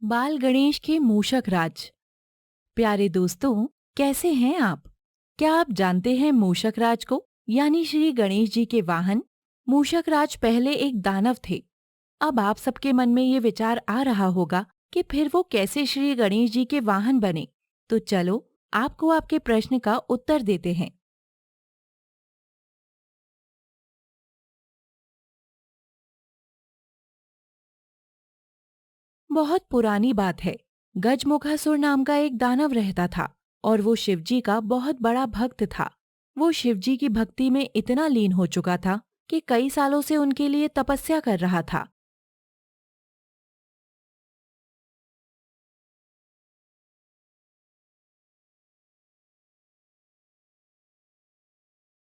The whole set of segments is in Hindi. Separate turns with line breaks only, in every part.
बाल गणेश के मूषक राज। प्यारे दोस्तों, कैसे हैं आप? क्या आप जानते हैं मूषक राज को, यानी श्री गणेश जी के वाहन? मूषक राज पहले एक दानव थे। अब आप सबके मन में ये विचार आ रहा होगा कि फिर वो कैसे श्री गणेश जी के वाहन बने। तो चलो, आपको आपके प्रश्न का उत्तर देते हैं। बहुत पुरानी बात है। गजमुखासुर नाम का एक दानव रहता था और वो शिवजी का बहुत बड़ा भक्त था। वो शिवजी की भक्ति में इतना लीन हो चुका था कि कई सालों से उनके लिए तपस्या कर रहा था।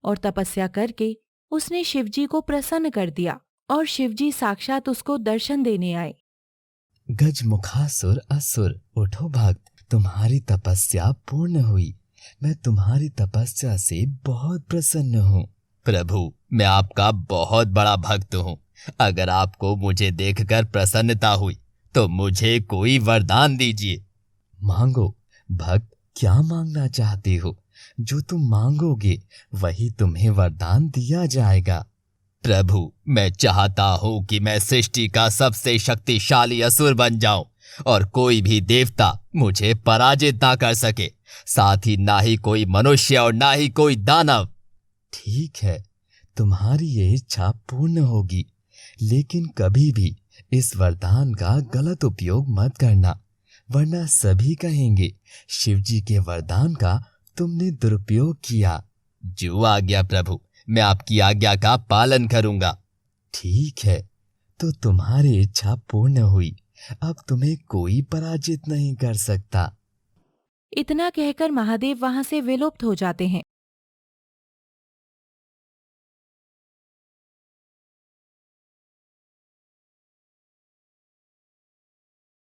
और तपस्या करके उसने शिवजी को प्रसन्न कर दिया और शिवजी साक्षात उसको दर्शन देने आए।
गजमुखासुर असुर, उठो भक्त, तुम्हारी तपस्या पूर्ण हुई। मैं तुम्हारी तपस्या से बहुत प्रसन्न हूँ। प्रभु, मैं आपका बहुत बड़ा भक्त हूँ। अगर आपको मुझे देखकर प्रसन्नता हुई तो मुझे कोई वरदान दीजिए। मांगो भक्त, क्या मांगना चाहते हो? जो तुम मांगोगे वही तुम्हें वरदान दिया जाएगा। प्रभु, मैं चाहता हूँ कि मैं सृष्टि का सबसे शक्तिशाली असुर बन जाऊं और कोई भी देवता मुझे पराजित ना कर सके, साथ ही ना ही कोई मनुष्य और ना ही कोई दानव। ठीक है, तुम्हारी ये इच्छा पूर्ण होगी, लेकिन कभी भी इस वरदान का गलत उपयोग मत करना, वरना सभी कहेंगे शिवजी के वरदान का तुमने दुरुपयोग किया। जो आज्ञा प्रभु, मैं आपकी आज्ञा का पालन करूंगा। ठीक है, तो तुम्हारी इच्छा पूर्ण हुई। अब तुम्हें कोई पराजित नहीं कर सकता।
इतना कहकर महादेव वहां से विलुप्त हो जाते हैं।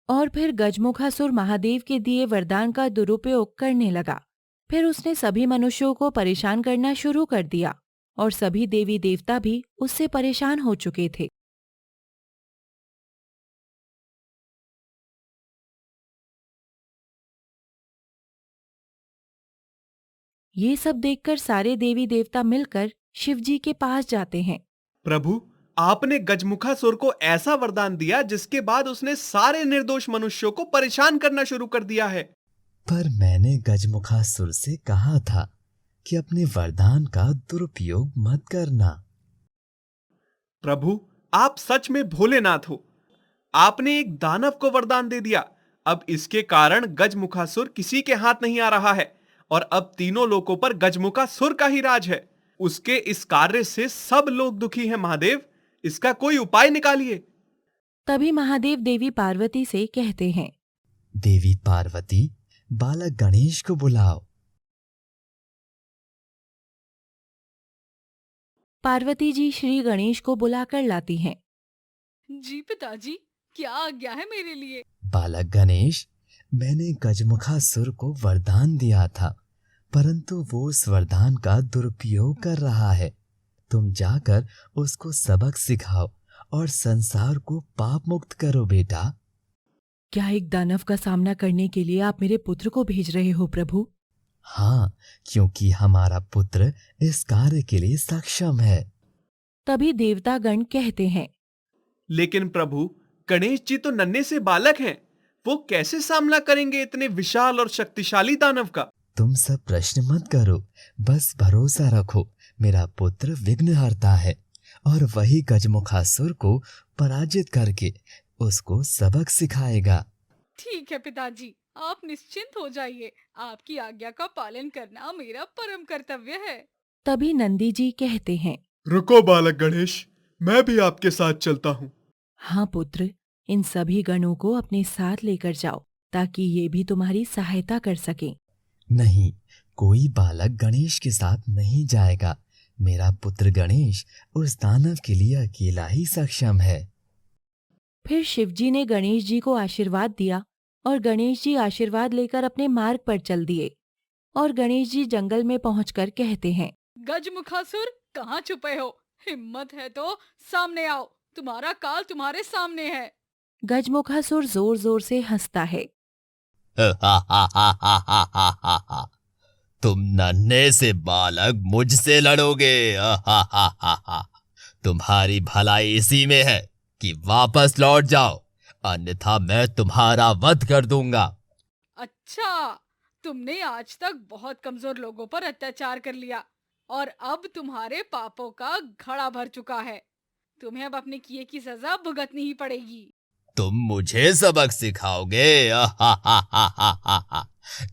और फिर गजमुखासुर महादेव के दिए वरदान का दुरुपयोग करने लगा। फिर उसने सभी मनुष्यों को परेशान करना शुरू कर दिया और सभी देवी देवता भी उससे परेशान हो चुके थे। ये सब देखकर सारे देवी देवता मिलकर शिवजी के पास जाते हैं।
प्रभु, आपने गजमुखासुर को ऐसा वरदान दिया जिसके बाद उसने सारे निर्दोष मनुष्यों को परेशान करना शुरू कर दिया है।
पर मैंने गजमुखासुर से कहा था कि अपने वरदान का दुरुपयोग मत करना।
प्रभु, आप सच में भोलेनाथ हो। आपने एक दानव को वरदान दे दिया। अब इसके कारण गजमुखासुर किसी के हाथ नहीं आ रहा है और अब तीनों लोकों पर गजमुखासुर का ही राज है। उसके इस कार्य से सब लोग दुखी हैं महादेव। इसका कोई उपाय निकालिए।
तभी महादेव देवी पार्वती से कहते हैं।
देवी पार्वती, बालक गणेश को बुलाओ।
पार्वती जी श्री गणेश को बुलाकर लाती हैं।
जी पिताजी, क्या आज्ञा है मेरे लिए?
बालक गणेश, मैंने गजमुखासुर को वरदान दिया था, परंतु वो उस वरदान का दुरुपयोग कर रहा है। तुम जाकर उसको सबक सिखाओ और संसार को पाप मुक्त करो बेटा।
क्या एक दानव का सामना करने के लिए आप मेरे पुत्र को भेज रहे हो प्रभु?
हाँ, क्योंकि हमारा पुत्र इस कार्य के लिए सक्षम है।
तभी देवतागण कहते हैं।
लेकिन प्रभु, गणेश जी तो नन्हे से बालक हैं। वो कैसे सामना करेंगे इतने विशाल और शक्तिशाली दानव का?
तुम सब प्रश्न मत करो, बस भरोसा रखो। मेरा पुत्र विघ्नहर्ता है और वही गजमुखासुर को पराजित करके उसको सबक सिखाएगा।
ठीक है पिताजी, आप निश्चिंत हो जाइए। आपकी आज्ञा का पालन करना मेरा परम कर्तव्य है।
तभी नंदी जी कहते हैं।
रुको बालक गणेश, मैं भी आपके साथ चलता हूँ।
हाँ पुत्र, इन सभी गणों को अपने साथ लेकर जाओ ताकि ये भी तुम्हारी सहायता कर सकें।
नहीं, कोई बालक गणेश के साथ नहीं जाएगा। मेरा पुत्र गणेश उस दानव के लिए अकेला ही सक्षम है।
फिर शिवजी ने गणेश जी को आशीर्वाद दिया और गणेश जी आशीर्वाद लेकर अपने मार्ग पर चल दिए। और गणेश जी जंगल में पहुंचकर कहते हैं।
गजमुखासुर, कहाँ छुपे हो? हिम्मत है तो सामने आओ, तुम्हारा काल तुम्हारे सामने है।
गजमुखासुर जोर जोर से हंसता है।
तुम नन्हे से बालक मुझसे लड़ोगे। तुम्हारी भलाई इसी में है कि वापस लौट जाओ, अन्यथा मैं तुम्हारा वध कर दूंगा।
अच्छा, तुमने आज तक बहुत कमजोर लोगों पर अत्याचार कर लिया और अब तुम्हारे पापों का घड़ा भर चुका है। तुम्हें अब अपने किए की सजा भुगतनी ही पड़ेगी।
तुम मुझे सबक सिखाओगे?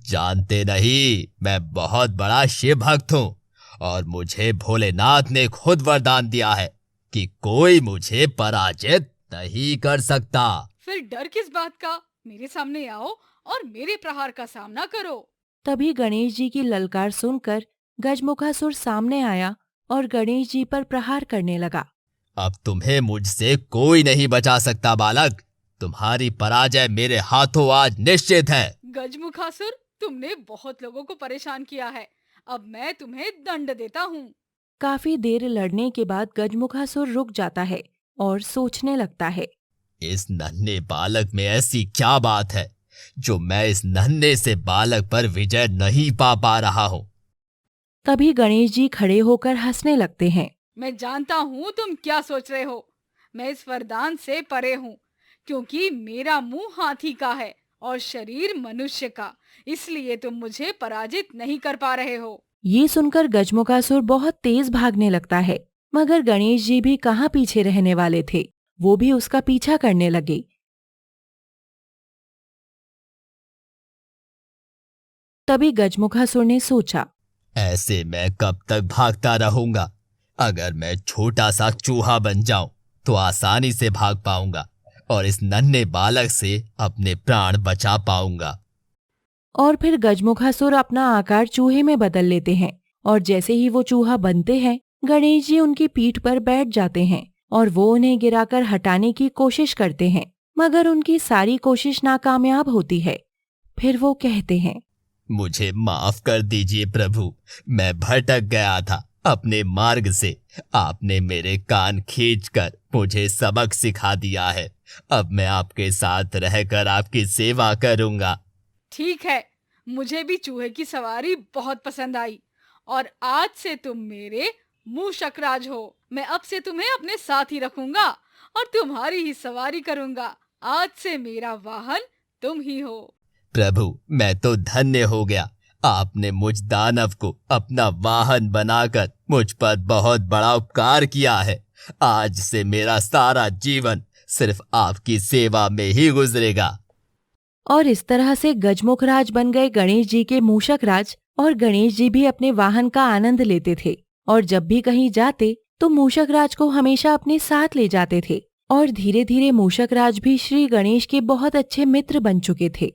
जानते नहीं, मैं बहुत बड़ा शिव भक्त हूँ और मुझे भोलेनाथ ने खुद वरदान दिया है कि कोई मुझे पराजित नहीं कर सकता।
फिर डर किस बात का? मेरे सामने आओ और मेरे प्रहार का सामना करो।
तभी गणेश जी की ललकार सुनकर गजमुखासुर सामने आया और गणेश जी पर प्रहार करने लगा।
अब तुम्हें मुझसे कोई नहीं बचा सकता बालक। तुम्हारी पराजय मेरे हाथों आज निश्चित है।
गजमुखासुर, तुमने बहुत लोगों को परेशान किया है, अब मैं तुम्हें दंड देता हूँ।
काफी देर लड़ने के बाद गजमुखासुर रुक जाता है और सोचने लगता है।
इस नन्हे बालक में ऐसी क्या बात है जो मैं इस नन्हे से बालक पर विजय नहीं पा रहा हूँ।
तभी गणेश जी खड़े होकर हंसने लगते हैं।
मैं जानता हूँ तुम क्या सोच रहे हो। मैं इस वरदान से परे हूँ, क्योंकि मेरा मुंह हाथी का है और शरीर मनुष्य का, इसलिए तुम मुझे पराजित नहीं कर पा रहे हो।
ये सुनकर गजमुखासुर बहुत तेज भागने लगता है, मगर गणेश जी भी कहाँ पीछे रहने वाले थे, वो भी उसका पीछा करने लगे। तभी गजमुखासुर ने सोचा,
ऐसे मैं कब तक भागता रहूंगा? अगर मैं छोटा सा चूहा बन जाऊं तो आसानी से भाग पाऊंगा और इस नन्हे बालक से अपने प्राण बचा पाऊंगा।
और फिर गजमुखासुर अपना आकार चूहे में बदल लेते हैं और जैसे ही वो चूहा बनते हैं, गणेश जी उनकी पीठ पर बैठ जाते हैं और वो उन्हें गिराकर हटाने की कोशिश करते हैं, मगर उनकी सारी कोशिश नाकामयाब होती है। फिर वो कहते हैं,
मुझे माफ कर दीजिए प्रभु, मैं भटक गया था अपने मार्ग से। आपने मेरे कान खींचकर मुझे सबक सिखा दिया है। अब मैं आपके साथ रहकर आपकी सेवा करूंगा।
ठीक है, मुझे भी चूहे की सवारी बहुत पसंद आई और आज से तुम मेरे मूषक राज हो। मैं अब से तुम्हें अपने साथ ही रखूंगा और तुम्हारी ही सवारी करूंगा। आज से मेरा वाहन तुम ही हो।
प्रभु, मैं तो धन्य हो गया। आपने मुझ दानव को अपना वाहन बनाकर मुझ पर बहुत बड़ा उपकार किया है। आज से मेरा सारा जीवन सिर्फ आपकी सेवा में ही गुजरेगा।
और इस तरह से गजमुख राज बन गए गणेश जी के मूषक राज और गणेश जी भी अपने वाहन का आनंद लेते थे और जब भी कहीं जाते तो मूषक राज को हमेशा अपने साथ ले जाते थे और धीरे धीरे मूषक राज भी श्री गणेश के बहुत अच्छे मित्र बन चुके थे।